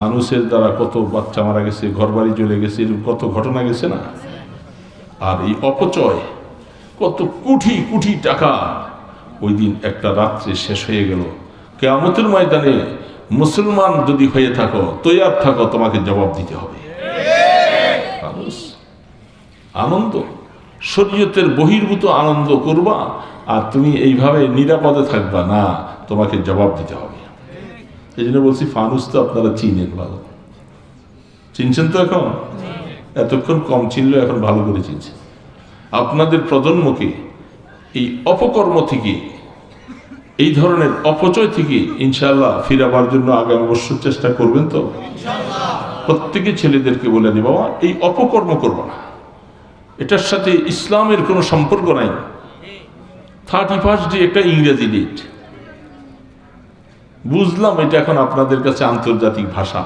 মানুষের দ্বারা কত বাচ্চা মারা গেছে, ঘরবাড়ি চলে গেছে, এরকম কত ঘটনা গেছে না। আর এই অপচয়, কত কোটি কোটি টাকা ওই দিন একটা রাত্রে শেষ হয়ে গেল। কিয়ামতের ময়দানে মুসলমান যদি হয়ে থাকো, তৈয়ার থাকো, তোমাকে জবাব দিতে হবে। মানুষ আনন্দ, শরীয়তের বহির্ভূত আনন্দ করবা, আর তুমি এইভাবে নিরাপদে থাকবা না, তোমাকে জবাব দিতে হবে। এই জন্য বলছি, ফানুস তো আপনারা চিনেন, ভালো চিনছেন তো। এখন এতক্ষণ কম চিনলে এখন ভালো করে চিনছেন। আপনাদের প্রজন্মকে এই অপকর্ম থেকে, এই ধরনের অপচয় থেকে ইনশাআল্লাহ ফিরাবার জন্য আগামী বছর চেষ্টা করবেন তো। প্রত্যেকে ছেলেদেরকে বলে নি, বাবা এই অপকর্ম করবো না, এটার সাথে ইসলামের কোনো সম্পর্ক নাই। 31 ডে একটা ইংরেজি ডেট, বুঝলাম এটা এখন আপনাদের কাছে আন্তর্জাতিক ভাষা।